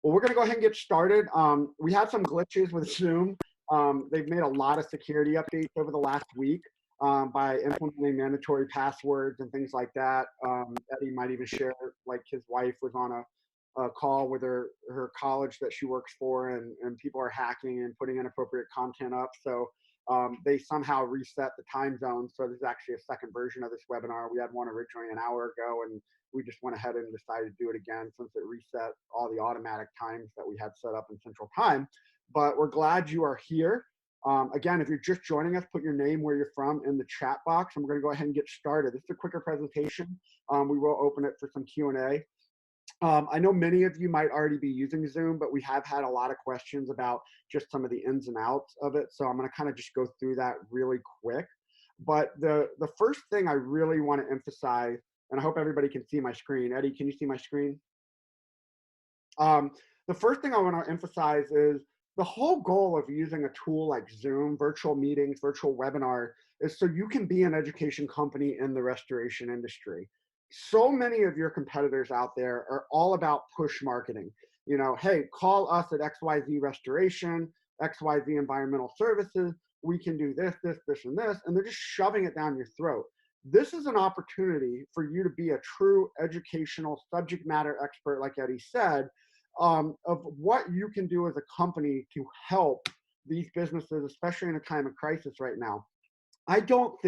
Well, we're going to go ahead and get started. We had some glitches with Zoom. They've made a lot of security updates over the last week by implementing mandatory passwords and things like that. Eddie might even share, like his wife was on a call with her college that she works for, and people are hacking and putting inappropriate content up. So they somehow reset the time zone. So there's actually a second version of this webinar. We had one originally an hour ago, and we just went ahead and decided to do it again since it reset all the automatic times that we had set up in Central Time. But we're glad you are here. Again, if you're just joining us, put your name, where you're from in the chat box, and we're going to go ahead and get started. This is a quicker presentation. We will open it for some Q&A. I know many of you might already be using Zoom, but we have had a lot of questions about just some of the ins and outs of it. So I'm going to kind of just go through that really quick. But the first thing I really want to emphasize, and I hope everybody can see my screen. Eddie, can you see my screen? The first thing I want to emphasize is the whole goal of using a tool like Zoom, virtual meetings, virtual webinar, is so you can be an education company in the restoration industry. So many of your competitors out there are all about push marketing. You know, hey, call us at XYZ Restoration, XYZ Environmental Services. We can do this, this, this, and this. And they're just shoving it down your throat. This is an opportunity for you to be a true educational subject matter expert, like Eddie said, of what you can do as a company to help these businesses, especially in a time of crisis right now. I don't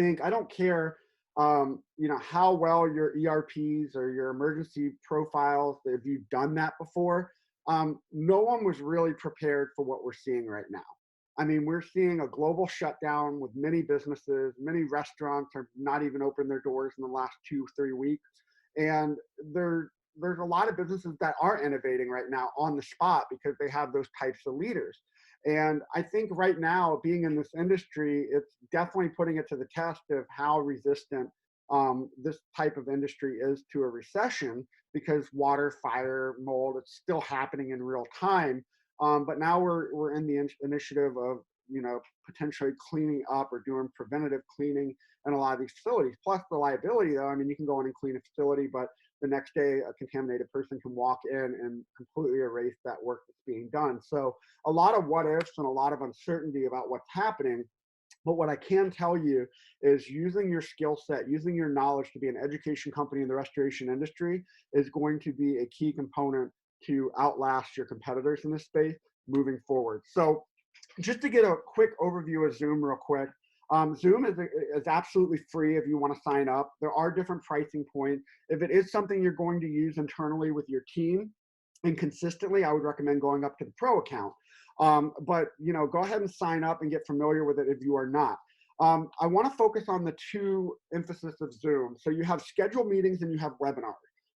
care you know, how well your ERPs or your emergency profiles, if you've done that before. No one was really prepared for what we're seeing right now. I mean, we're seeing a global shutdown with many businesses, many restaurants are not even open their doors in the last 2-3 weeks. And there's a lot of businesses that are innovating right now on the spot because they have those types of leaders. And I think right now, being in this industry, it's definitely putting it to the test of how resistant this type of industry is to a recession, because water, fire, mold, it's still happening in real time. But now we're in the initiative of, you know, potentially cleaning up or doing preventative cleaning in a lot of these facilities. Plus the liability, though, I mean, you can go in and clean a facility, but the next day a contaminated person can walk in and completely erase that work that's being done. So a lot of what ifs and a lot of uncertainty about what's happening. But what I can tell you is using your skill set, using your knowledge to be an education company in the restoration industry is going to be a key component to outlast your competitors in this space moving forward. So just to get a quick overview of Zoom real quick, Zoom is absolutely free if you want to sign up. There are different pricing points. If it is something you're going to use internally with your team and consistently, I would recommend going up to the pro account. But you know, go ahead and sign up and get familiar with it if you are not. I want to focus on the two emphasis of Zoom. So you have scheduled meetings and you have webinars.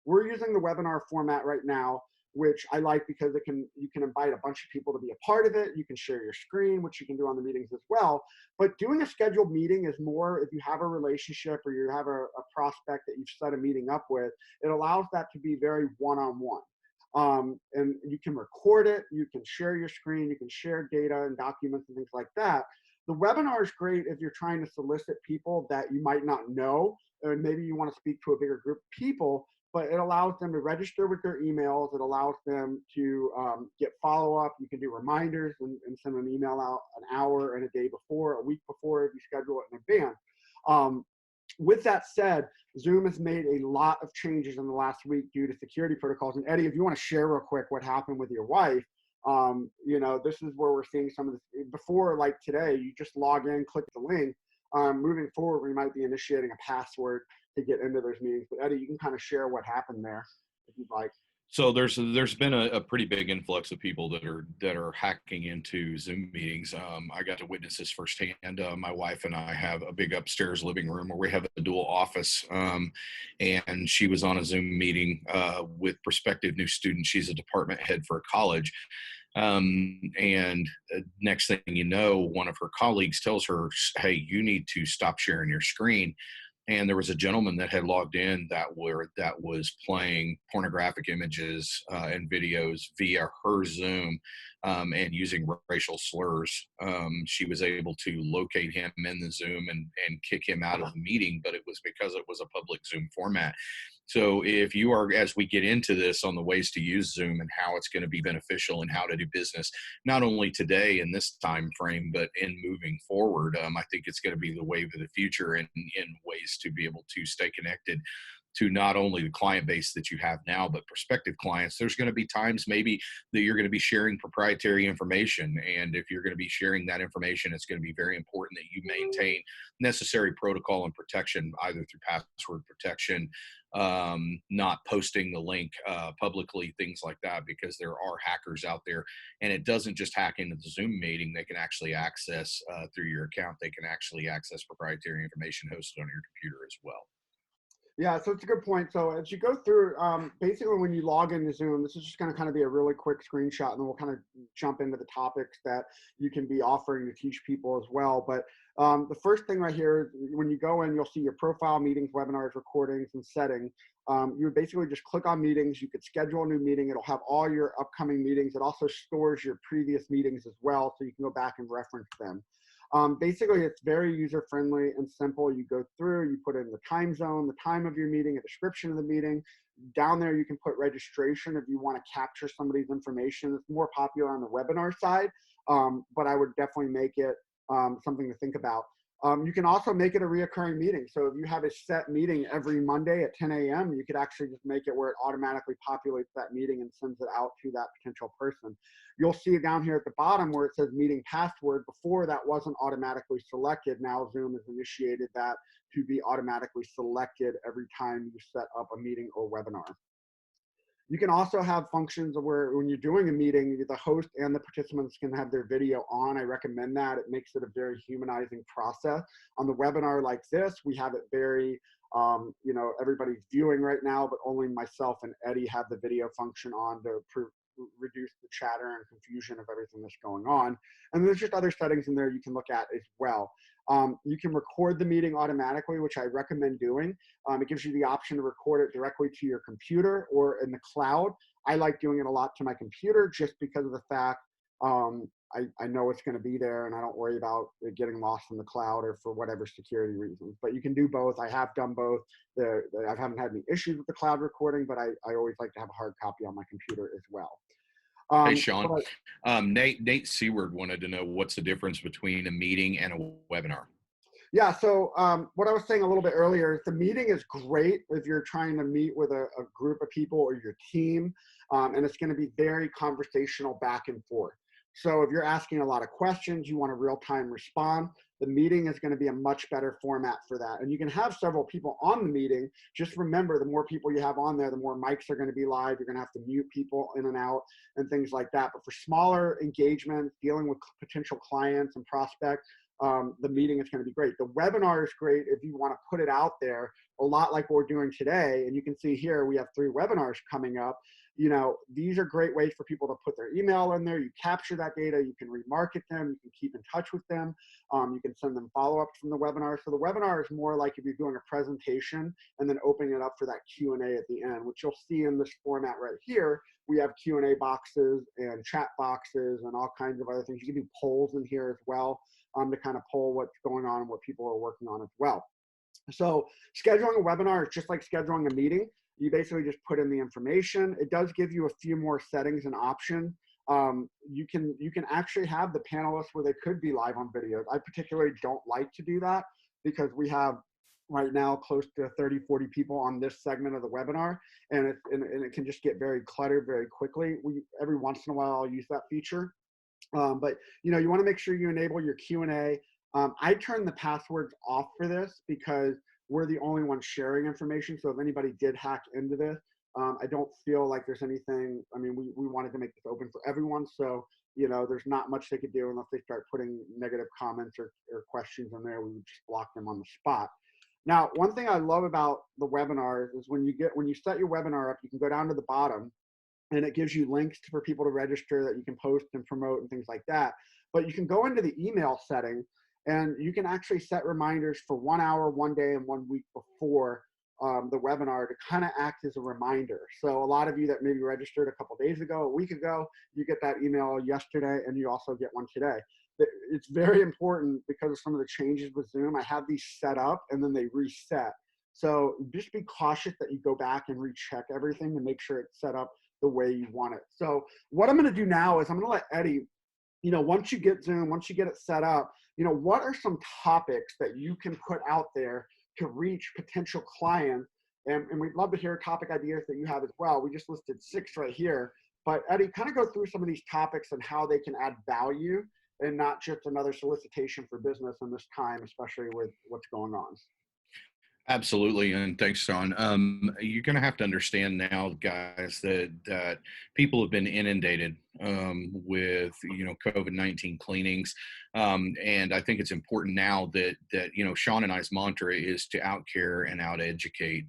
We're using the webinar format right now, which I like because you can invite a bunch of people to be a part of it. You can share your screen, which you can do on the meetings as well. But doing a scheduled meeting is more, if you have a relationship or you have a prospect that you've set a meeting up with, it allows that to be very one-on-one. And you can record it, you can share your screen, you can share data and documents and things like that. The webinar is great if you're trying to solicit people that you might not know, or maybe you want to speak to a bigger group of people, but it allows them to register with their emails. It allows them to get follow-up. You can do reminders and send an email out an hour and a day before, a week before, if you schedule it in advance. With that said, Zoom has made a lot of changes in the last week due to security protocols. And Eddie, if you want to share real quick what happened with your wife, you know, this is where we're seeing some of this. Before, like today, you just log in, click the link. Moving forward, we might be initiating a password to get into those meetings. But Eddie, you can kind of share what happened there if you'd like. So there's been a pretty big influx of people that are hacking into Zoom meetings. I got to witness this firsthand. My wife and I have a big upstairs living room where we have a dual office, and she was on a Zoom meeting with prospective new students. She's a department head for a college. And next thing you know, one of her colleagues tells her, "Hey, you need to stop sharing your screen." And there was a gentleman that had logged in that was playing pornographic images and videos via her Zoom and using racial slurs. She was able to locate him in the Zoom and kick him out of the meeting, but it was because it was a public Zoom format. So if you are, as we get into this on the ways to use Zoom and how it's going to be beneficial and how to do business, not only today in this time frame, but in moving forward, I think it's going to be the wave of the future in ways to be able to stay connected to not only the client base that you have now, but prospective clients. There's going to be times maybe that you're going to be sharing proprietary information. And if you're going to be sharing that information, it's going to be very important that you maintain necessary protocol and protection, either through password protection, not posting the link publicly, things like that, because there are hackers out there. And it doesn't just hack into the Zoom meeting. They can actually access through your account. They can actually access proprietary information hosted on your computer as well. Yeah, so it's a good point. So as you go through, basically when you log into Zoom, this is just going to kind of be a really quick screenshot, and then we'll kind of jump into the topics that you can be offering to teach people as well. But the first thing right here, when you go in, you'll see your profile, meetings, webinars, recordings, and settings. You would basically just click on meetings. You could schedule a new meeting. It'll have all your upcoming meetings. It also stores your previous meetings as well, so you can go back and reference them. Basically, it's very user-friendly and simple. You go through, you put in the time zone, the time of your meeting, a description of the meeting. Down there, you can put registration if you want to capture somebody's information. It's more popular on the webinar side, but I would definitely make it something to think about. You can also make it a reoccurring meeting. So if you have a set meeting every Monday at 10 a.m., you could actually just make it where it automatically populates that meeting and sends it out to that potential person. You'll see down here at the bottom where it says meeting password. Before, that wasn't automatically selected. Now Zoom has initiated that to be automatically selected every time you set up a meeting or webinar. You can also have functions where when you're doing a meeting, the host and the participants can have their video on. I recommend that. It makes it a very humanizing process. On the webinar like this, we have it very, everybody's viewing right now, but only myself and Eddie have the video function on to reduce the chatter and confusion of everything that's going on. And there's just other settings in there you can look at as well. You can record the meeting automatically, which I recommend doing. It gives you the option to record it directly to your computer or in the cloud. I like doing it a lot to my computer just because of the fact I know it's going to be there and I don't worry about it getting lost in the cloud or for whatever security reasons. But you can do both. I have done both. I haven't had any issues with the cloud recording, but I always like to have a hard copy on my computer as well. Hey, Sean. Nate Seward wanted to know what's the difference between a meeting and a webinar. Yeah, so what I was saying a little bit earlier is the meeting is great if you're trying to meet with a group of people or your team, and it's going to be very conversational back and forth. So if you're asking a lot of questions, you want a real-time response, the meeting is going to be a much better format for that. And you can have several people on the meeting. Just remember, the more people you have on there, the more mics are going to be live. You're going to have to mute people in and out and things like that. But for smaller engagements, dealing with potential clients and prospects, the meeting is going to be great. The webinar is great if you want to put it out there, a lot like what we're doing today. And you can see here, we have 3 webinars coming up. These are great ways for people to put their email in there. You capture that data, you can remarket them, you can keep in touch with them, you can send them follow-ups from the webinar. So the webinar is more like if you're doing a presentation and then opening it up for that Q&A at the end, which you'll see in this format right here. We have Q&A boxes and chat boxes and all kinds of other things. You can do polls in here as well to kind of poll what's going on and what people are working on as well. So scheduling a webinar is just like scheduling a meeting. You basically just put in the information. It does give you a few more settings and options. You can actually have the panelists where they could be live on videos. I particularly don't like to do that because we have right now close to 30, 40 people on this segment of the webinar, and it can just get very cluttered very quickly. Every once in a while I'll use that feature. But you want to make sure you enable your Q&A. I turn the passwords off for this because we're the only ones sharing information. So if anybody did hack into this, I don't feel like there's anything. I mean, we wanted to make this open for everyone. So, there's not much they could do unless they start putting negative comments or questions in there. We would just block them on the spot. Now, one thing I love about the webinars is when you set your webinar up, you can go down to the bottom and it gives you links for people to register that you can post and promote and things like that. But you can go into the email setting and you can actually set reminders for 1 hour, 1 day, and 1 week before the webinar to kind of act as a reminder. So a lot of you that maybe registered a couple days ago, a week ago, you get that email yesterday and you also get one today. It's very important because of some of the changes with Zoom. I have these set up and then they reset. So just be cautious that you go back and recheck everything and make sure it's set up the way you want it. So what I'm going to do now is I'm going to let Eddie, once you get Zoom, once you get it set up, what are some topics that you can put out there to reach potential clients? And we'd love to hear topic ideas that you have as well. We just listed 6 right here. But Eddie, kind of go through some of these topics and how they can add value and not just another solicitation for business in this time, especially with what's going on. Absolutely, and thanks, Sean. You're going to have to understand now, guys, that people have been inundated with COVID-19 cleanings, and I think it's important now that Sean and I's mantra is to out care and out educate,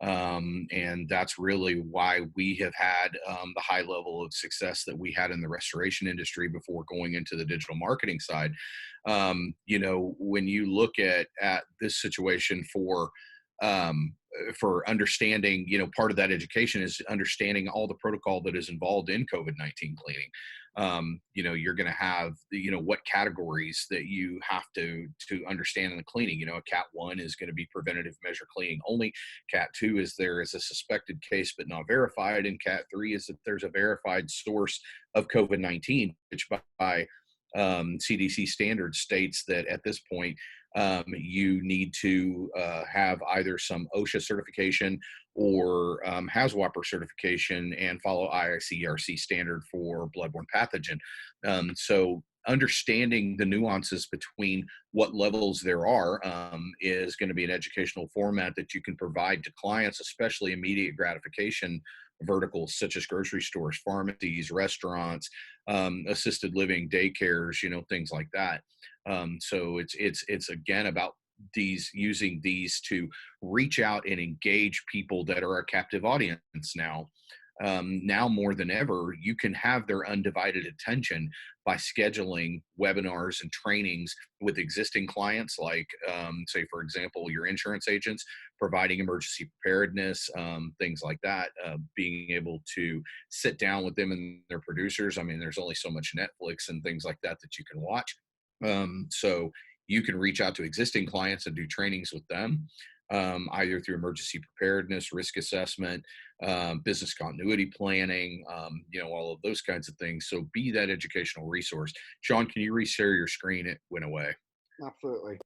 and that's really why we have had the high level of success that we had in the restoration industry before going into the digital marketing side. When you look at this situation for understanding, part of that education is understanding all the protocol that is involved in COVID-19 cleaning. You're going to have, what categories that you have to understand in the cleaning. A Cat 1 is going to be preventative measure cleaning only. Cat 2 is there is a suspected case but not verified. And Cat 3 is that there's a verified source of COVID-19, which by CDC standards states that at this point, you need to have either some OSHA certification or HAZWOPER certification and follow IICRC standard for bloodborne pathogen. So understanding the nuances between what levels there are is going to be an educational format that you can provide to clients, especially immediate gratification verticals such as grocery stores, pharmacies, restaurants, assisted living, daycares, things like that. So it's again about using these to reach out and engage people that are a captive audience now. Now more than ever, you can have their undivided attention by scheduling webinars and trainings with existing clients, like, say, for example, your insurance agents, providing emergency preparedness, things like that, being able to sit down with them and their producers. I mean, there's only so much Netflix and things like that that you can watch. So you can reach out to existing clients and do trainings with them, either through emergency preparedness, risk assessment, business continuity planning, all of those kinds of things. So be that educational resource. Sean, can you reshare your screen? It went away. Absolutely.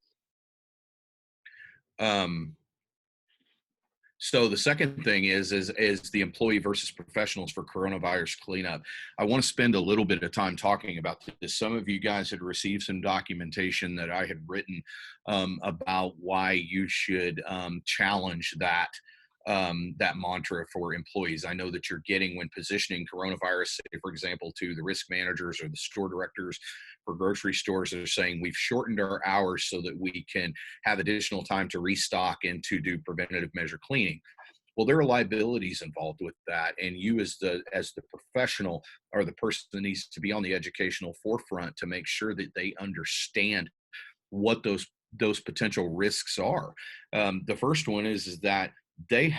So the second thing is the employee versus professionals for coronavirus cleanup. I want to spend a little bit of time talking about this. Some of you guys had received some documentation that I had written about why you should challenge that mantra for employees. I know that you're getting, when positioning coronavirus, say, for example, to the risk managers or the store directors for grocery stores, that are saying we've shortened our hours so that we can have additional time to restock and to do preventative measure cleaning. Well, there are liabilities involved with that, and you as the professional are the person that needs to be on the educational forefront to make sure that they understand what those potential risks are. The first one is that they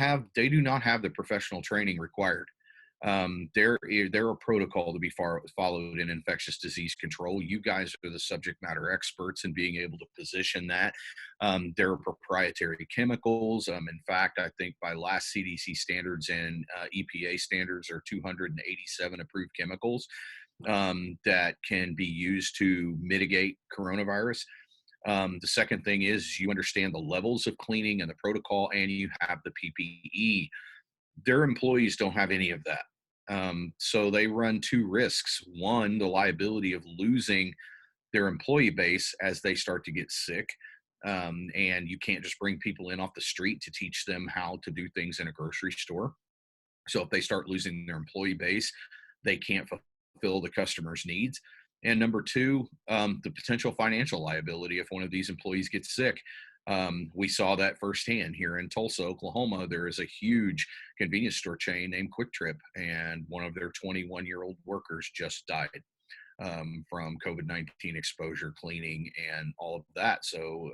do not have the professional training required. There are protocol to be followed in infectious disease control. You guys are the subject matter experts in being able to position that. There are proprietary chemicals. In fact, I think by last CDC standards and EPA standards, are 287 approved chemicals that can be used to mitigate coronavirus. The second thing is you understand the levels of cleaning and the protocol, and you have the PPE. Their employees don't have any of that. So they run 2 risks. One, the liability of losing their employee base as they start to get sick. And you can't just bring people in off the street to teach them how to do things in a grocery store. So if they start losing their employee base, they can't fulfill the customer's needs. And number 2, the potential financial liability if one of these employees gets sick. We saw that firsthand here in Tulsa, Oklahoma. There is a huge convenience store chain named Quick Trip, and one of their 21-year-old workers just died from COVID-19 exposure, cleaning, and all of that. So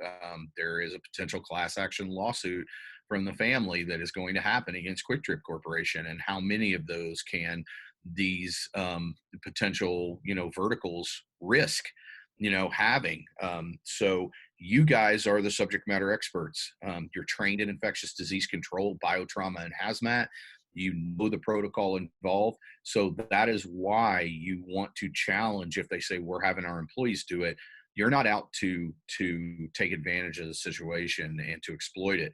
there is a potential class action lawsuit from the family that is going to happen against Quick Trip Corporation. And how many of those can these potential verticals risk having? So You guys are the subject matter experts. You're trained in infectious disease control, biotrauma, and hazmat. You know the protocol involved. So that is why you want to challenge if they say we're having our employees do it. You're not out to take advantage of the situation and to exploit it.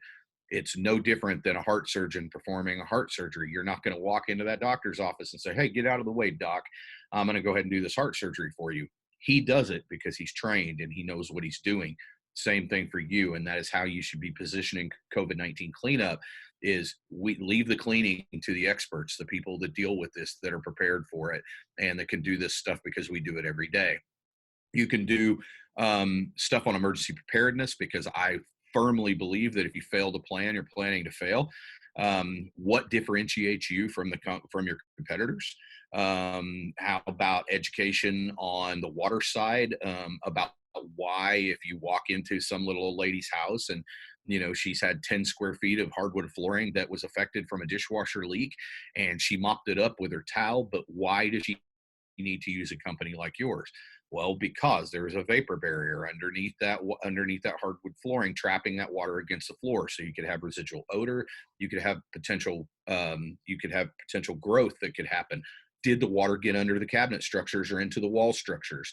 It's no different than a heart surgeon performing a heart surgery. You're not going to walk into that doctor's office and say, hey, get out of the way, doc. I'm going to go ahead and do this heart surgery for you. He does it because he's trained and he knows what he's doing. Same thing for you. And that is how you should be positioning COVID-19 cleanup is we leave the cleaning to the experts, the people that deal with this, that are prepared for it and that can do this stuff because we do it every day. You can do stuff on emergency preparedness because I firmly believe that if you fail to plan, you're planning to fail. What differentiates you from from your competitors? How about education on the water side? About why, if you walk into some little old lady's house and she's had 10 square feet of hardwood flooring that was affected from a dishwasher leak, and she mopped it up with her towel, but why does she need to use a company like yours? Well, because there is a vapor barrier underneath that hardwood flooring, trapping that water against the floor. So you could have residual odor. You could have potential growth that could happen. Did the water get under the cabinet structures or into the wall structures?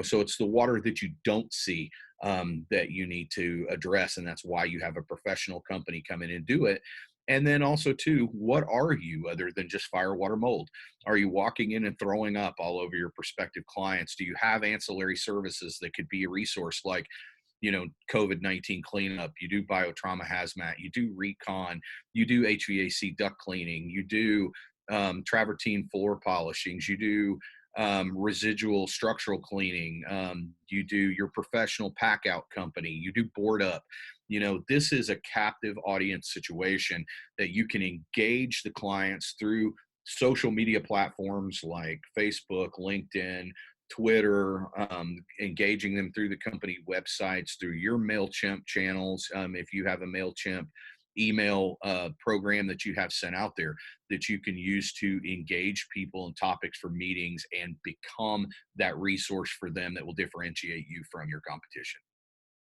So it's the water that you don't see that you need to address, and that's why you have a professional company come in and do it. And then also too, what are you other than just fire, water, mold? Are you walking in and throwing up all over your prospective clients? Do you have ancillary services that could be a resource like, COVID-19 cleanup? You do biotrauma hazmat, you do recon, you do HVAC duct cleaning, you do travertine floor polishings, you do residual structural cleaning, you do your professional pack out company, you do board up. This is a captive audience situation that you can engage the clients through social media platforms like Facebook, LinkedIn, Twitter, engaging them through the company websites, through your MailChimp channels. If you have a MailChimp email program that you have sent out there that you can use to engage people in topics for meetings and become that resource for them that will differentiate you from your competition.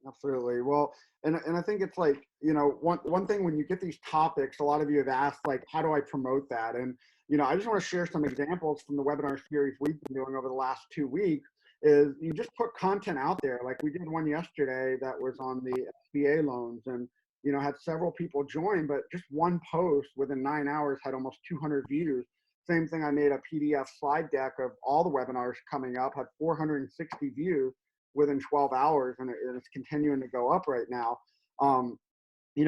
Absolutely. Well, and I think it's like, one thing when you get these topics, a lot of you have asked, like, how do I promote that? And, I just want to share some examples from the webinar series we've been doing over the last 2 weeks. Is you just put content out there. Like we did one yesterday that was on the SBA loans, and, had several people join, but just one post within 9 hours had almost 200 views. Same thing, I made a PDF slide deck of all the webinars coming up, had 460 views within 12 hours, and it's continuing to go up right now.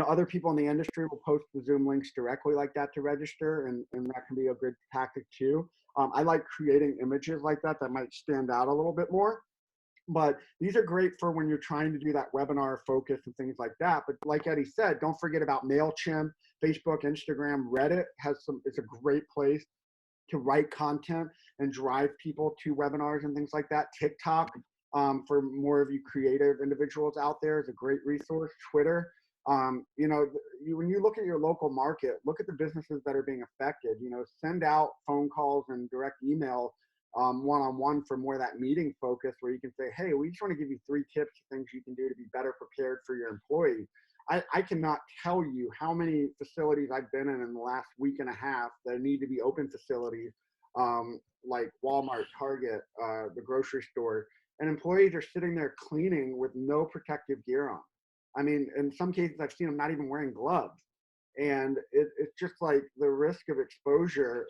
Other people in the industry will post the Zoom links directly like that to register, and that can be a good tactic too. I like creating images like that might stand out a little bit more. But these are great for when you're trying to do that webinar focus and things like that. But like Eddie said, don't forget about MailChimp, Facebook, Instagram, Reddit it's a great place to write content and drive people to webinars and things like that. TikTok, for more of you creative individuals out there, is a great resource. Twitter, when you look at your local market, look at the businesses that are being affected. Send out phone calls and direct email one-on-one for more of that meeting focus, where you can say, hey, we just want to give you 3 tips, things you can do to be better prepared for your employees. I cannot tell you how many facilities I've been in the last week and a half that need to be open facilities, like Walmart, Target, the grocery store, and employees are sitting there cleaning with no protective gear on. I mean, in some cases, I've seen them not even wearing gloves. And it's just like the risk of exposure,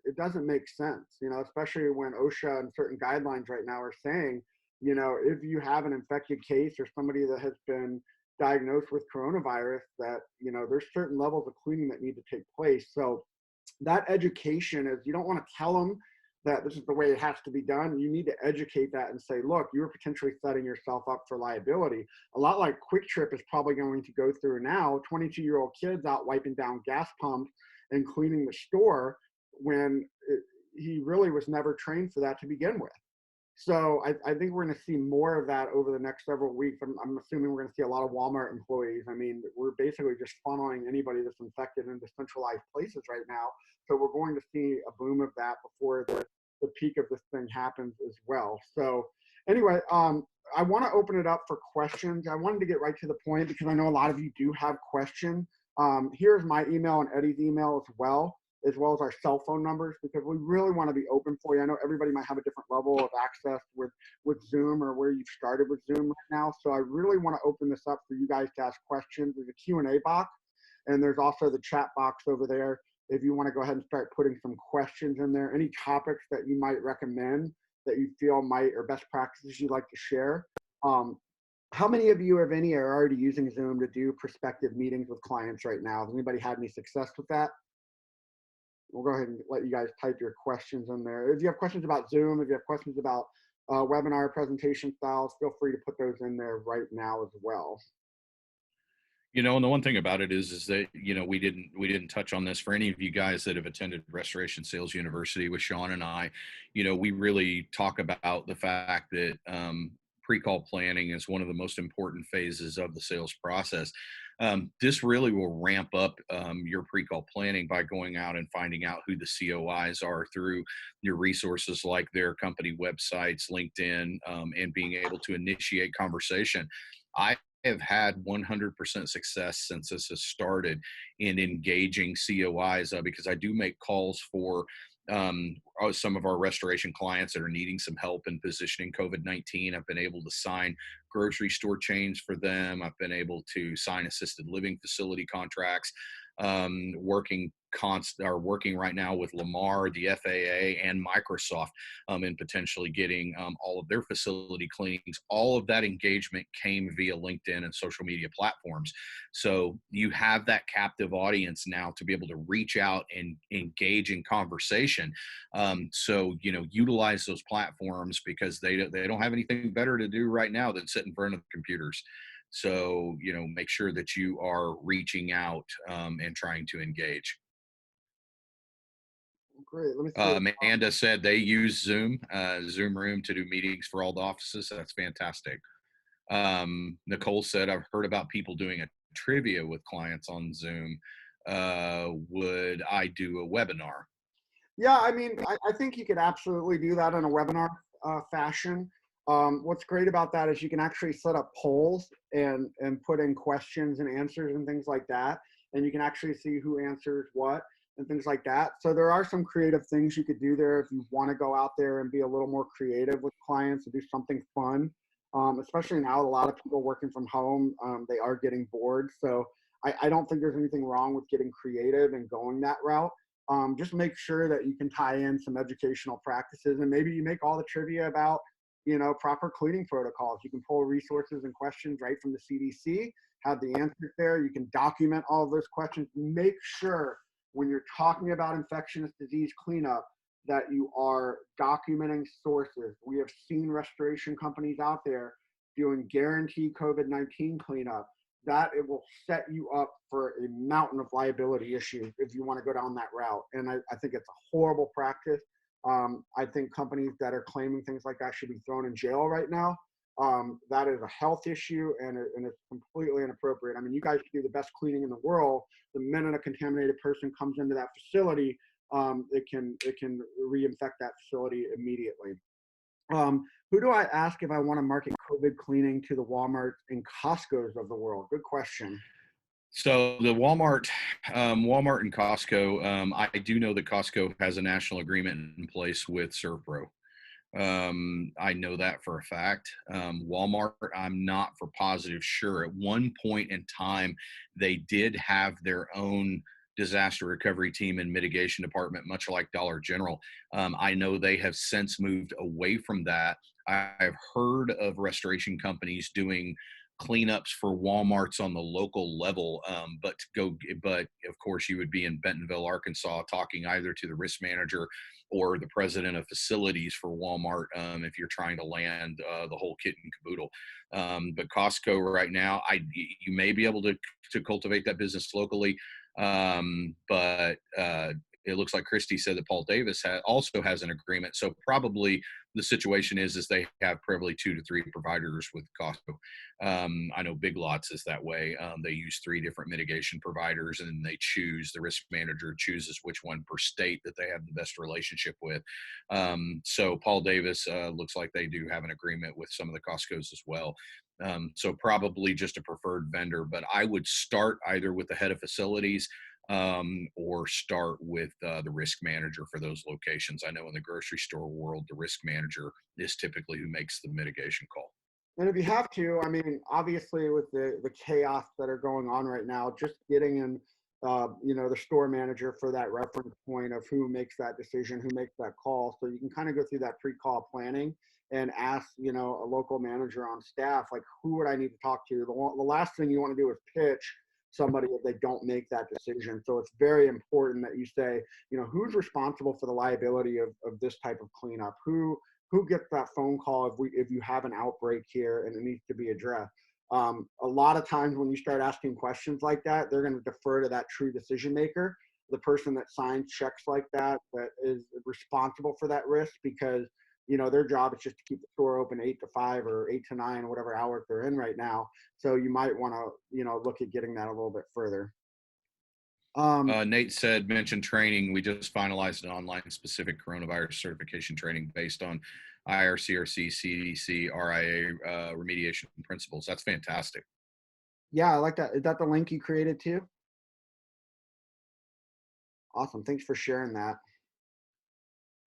it doesn't make sense, especially when OSHA and certain guidelines right now are saying, if you have an infected case or somebody that has been diagnosed with coronavirus, that, there's certain levels of cleaning that need to take place. So that education is, you don't want to tell them that this is the way it has to be done. You need to educate that and say, look, you're potentially setting yourself up for liability. A lot like Quick Trip is probably going to go through now, 22-year-old kids out wiping down gas pumps and cleaning the store when he really was never trained for that to begin with. So I think we're going to see more of that over the next several weeks. I'm assuming we're going to see a lot of Walmart employees. I mean, we're basically just funneling anybody that's infected into centralized places right now. So we're going to see a boom of that before the peak of this thing happens as well. So anyway, I want to open it up for questions. I wanted to get right to the point because I know a lot of you do have questions. Here's my email and Eddie's email as well as our cell phone numbers, because we really want to be open for you. I know everybody might have a different level of access with Zoom or where you've started with Zoom right now. So I really want to open this up for you guys to ask questions. There's a Q&A box, and there's also the chat box over there. If you want to go ahead and start putting some questions in there, any topics that you might recommend that you feel might, or best practices you'd like to share. How many of you, if any, are already using Zoom to do prospective meetings with clients right now? Has anybody had any success with that? We'll go ahead and let you guys type your questions in there. If you have questions about Zoom, if you have questions about webinar presentation styles, feel free to put those in there right now as well. You know, and the one thing about it is that, you know, we didn't touch on this. For any of you guys that have attended Restoration Sales University with Sean and I, you know, we really talk about the fact that pre-call planning is one of the most important phases of the sales process. This really will ramp up your pre-call planning by going out and finding out who the COIs are through your resources like their company websites, LinkedIn, and being able to initiate conversation. I have had 100% success since this has started in engaging COIs because I do make calls for some of our restoration clients that are needing some help in positioning COVID-19. I've been able to sign grocery store chains for them. I've been able to sign assisted living facility contracts, working right now with Lamar, the FAA, and Microsoft in potentially getting all of their facility cleanings. All of that engagement came via LinkedIn and social media platforms. So you have that captive audience now to be able to reach out and engage in conversation. So, you know, utilize those platforms because they don't have anything better to do right now than sit in front of computers. So, you know, make sure that you are reaching out and trying to engage. Great. Let me see. Amanda said they use Zoom Room to do meetings for all the offices. That's fantastic. Nicole said, I've heard about people doing a trivia with clients on Zoom. Would I do a webinar? Yeah, I mean, I think you could absolutely do that in a webinar fashion. What's great about that is you can actually set up polls and put in questions and answers and things like that. And you can actually see who answers what and things like that. So there are some creative things you could do there if you want to go out there and be a little more creative with clients and do something fun. Especially now, a lot of people working from home, they are getting bored. So I don't think there's anything wrong with getting creative and going that route. Just make sure that you can tie in some educational practices, and maybe you make all the trivia about, you know, proper cleaning protocols. You can pull resources and questions right from the CDC, have the answers there. You can document all of those questions. Make sure when you're talking about infectious disease cleanup that you are documenting sources. We have seen restoration companies out there doing guaranteed COVID-19 cleanup. That it will set you up for a mountain of liability issues if you want to go down that route. And I think it's a horrible practice. I think companies that are claiming things like that should be thrown in jail right now. That is a health issue, and it's completely inappropriate. I mean, you guys can do the best cleaning in the world. The minute a contaminated person comes into that facility, it can reinfect that facility immediately. Who do I ask if I want to market COVID cleaning to the Walmart and Costco's of the world? Good question. So the Walmart and Costco, I do know that Costco has a national agreement in place with ServPro. I know that for a fact. Walmart, I'm not for positive sure. At one point in time, they did have their own disaster recovery team and mitigation department, much like Dollar General. I know they have since moved away from that. I've heard of restoration companies doing cleanups for Walmarts on the local level, but of course you would be in Bentonville, Arkansas, talking either to the risk manager or the president of facilities for Walmart if you're trying to land the whole kit and caboodle. But Costco right now, you may be able to cultivate that business locally, but it looks like Christy said that Paul Davis also has an agreement. So probably the situation is they have probably 2 to 3 providers with Costco. I know Big Lots is that way. They use 3 different mitigation providers, and they choose, the risk manager chooses which one per state that they have the best relationship with. So Paul Davis looks like they do have an agreement with some of the Costco's as well. So probably just a preferred vendor, but I would start either with the head of facilities or start with the risk manager for those locations. I know in the grocery store world, the risk manager is typically who makes the mitigation call. And if you have to, I mean, obviously with the chaos that are going on right now, just getting in, the store manager for that reference point of who makes that decision, who makes that call. So you can kind of go through that pre-call planning and ask, a local manager on staff, like, who would I need to talk to? The last thing you want to do is pitch somebody if they don't make that decision. So it's very important that you say, who's responsible for the liability of this type of cleanup? Who gets that phone call if you have an outbreak here and it needs to be addressed? A lot of times when you start asking questions like that, they're going to defer to that true decision maker, the person that signs checks like that is responsible for that risk, because their job is just to keep the store open 8 to 5 or 8 to 9, whatever hours they're in right now. So you might want to look at getting that a little bit further. Nate said, mention training. We just finalized an online specific coronavirus certification training based on IRCRC, CDC, RIA remediation principles. That's fantastic. Yeah, I like that. Is that the link you created too? Awesome. Thanks for sharing that.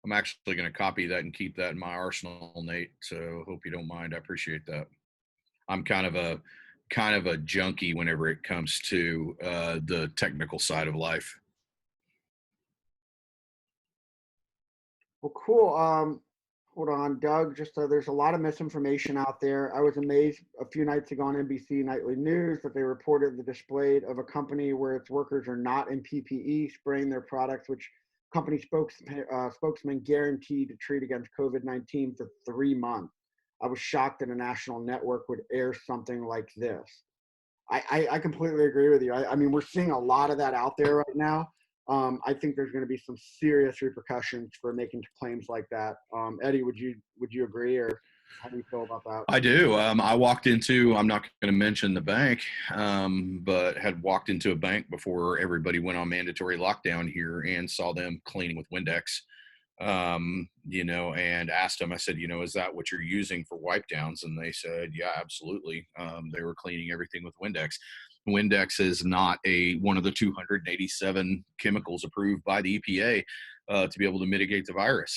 I'm actually going to copy that and keep that in my arsenal, Nate. So hope you don't mind. I appreciate that. I'm kind of a junkie whenever it comes to the technical side of life. Well, cool. Hold on, Doug. Just there's a lot of misinformation out there. I was amazed a few nights ago on NBC Nightly News that they reported the display of a company where its workers are not in PPE spraying their products, which company spokesman guaranteed to treat against COVID-19 for 3 months. I was shocked that a national network would air something like this. I completely agree with you. I mean, we're seeing a lot of that out there right now. I think there's going to be some serious repercussions for making claims like that. Eddie, would you agree, or how do you feel about that? I do. I walked into, I'm not going to mention the bank, but had walked into a bank before everybody went on mandatory lockdown here and saw them cleaning with Windex, and asked them, I said, is that what you're using for wipe downs? And they said, yeah, absolutely. They were cleaning everything with Windex. Windex is not one of the 287 chemicals approved by the EPA to be able to mitigate the virus.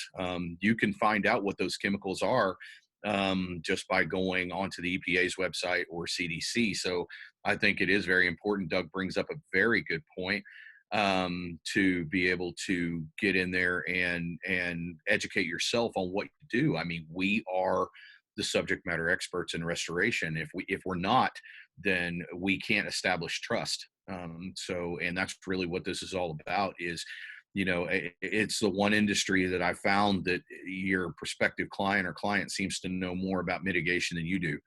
You can find out what those chemicals are just by going onto the EPA's website or CDC. So I think it is very important. Doug brings up a very good point, to be able to get in there and educate yourself on what you do. I mean, we are the subject matter experts in restoration. If we're not, then we can't establish trust. And that's really what this is all about. Is it's the one industry that I found that your prospective client or client seems to know more about mitigation than you do.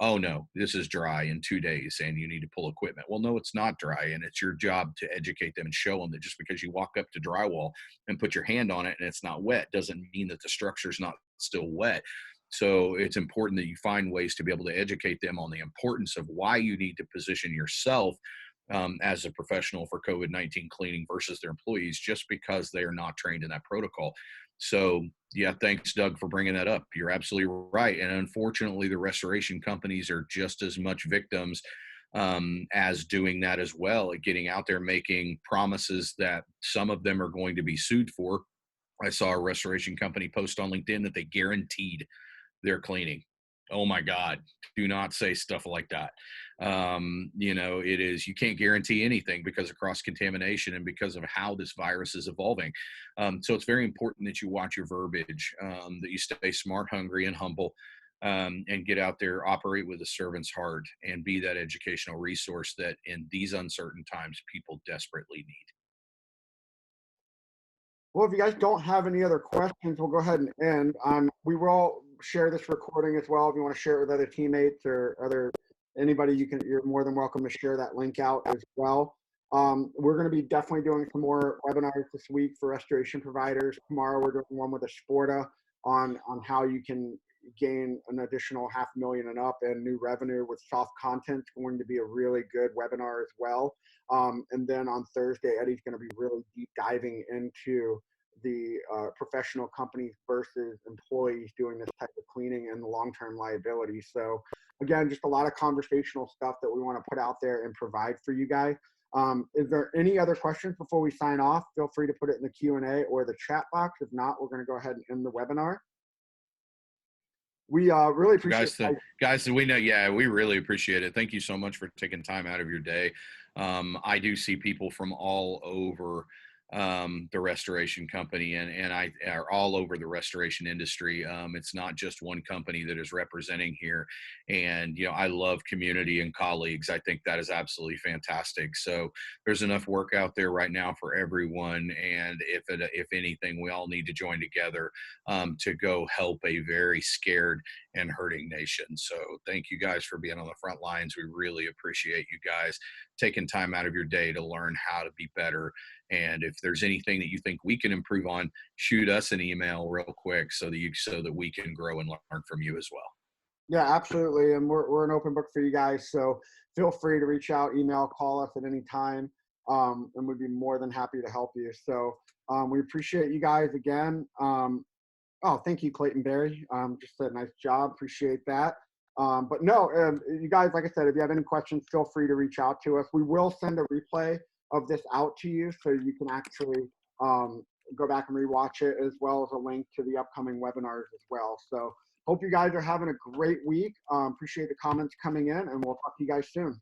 Oh no, this is dry in 2 days and you need to pull equipment. Well, no, it's not dry. And it's your job to educate them and show them that just because you walk up to drywall and put your hand on it and it's not wet doesn't mean that the structure's not still wet. So it's important that you find ways to be able to educate them on the importance of why you need to position yourself as a professional for COVID-19 cleaning versus their employees, just because they are not trained in that protocol. So yeah, thanks, Doug, for bringing that up. You're absolutely right. And unfortunately, the restoration companies are just as much victims as doing that as well, at getting out there making promises that some of them are going to be sued for. I saw a restoration company post on LinkedIn that they guaranteed their cleaning. Oh my God, do not say stuff like that. You can't guarantee anything because of cross-contamination and because of how this virus is evolving. So it's very important that you watch your verbiage, that you stay smart, hungry, and humble, and get out there, operate with a servant's heart, and be that educational resource that in these uncertain times people desperately need. Well, if you guys don't have any other questions, we'll go ahead and end. We will share this recording as well. If you want to share it with other teammates or anybody, you're more than welcome to share that link out as well. We're going to be definitely doing some more webinars this week for restoration providers. Tomorrow we're doing one with a Sporta on how you can gain an additional 500,000 and up in new revenue with soft content. It's going to be a really good webinar as well. And then on Thursday, Eddie's going to be really deep diving into the professional companies versus employees doing this type of cleaning and the long-term liability. So again, just a lot of conversational stuff that we want to put out there and provide for you guys. Is there any other questions before we sign off? Feel free to put it in the Q&A or the chat box. If not, we're going to go ahead and end the webinar. We really appreciate it. Guys, we know, yeah, we really appreciate it. Thank you so much for taking time out of your day. I do see people from all over the restoration company and I are all over the restoration industry. It's not just one company that is representing here. And, I love community and colleagues. I think that is absolutely fantastic. So there's enough work out there right now for everyone. And if anything, we all need to join together to go help a very scared and hurting nation. So thank you guys for being on the front lines. We really appreciate you guys taking time out of your day to learn how to be better. And if there's anything that you think we can improve on, shoot us an email real quick so that we can grow and learn from you as well. Yeah, absolutely. And we're an open book for you guys. So feel free to reach out, email, call us at any time. And we'd be more than happy to help you. So we appreciate you guys again. Oh, thank you, Clayton Berry. Just a nice job. Appreciate that. But no, you guys, like I said, if you have any questions, feel free to reach out to us. We will send a replay of this out to you so you can actually go back and rewatch it, as well as a link to the upcoming webinars as well. So hope you guys are having a great week. Appreciate the comments coming in, and we'll talk to you guys soon.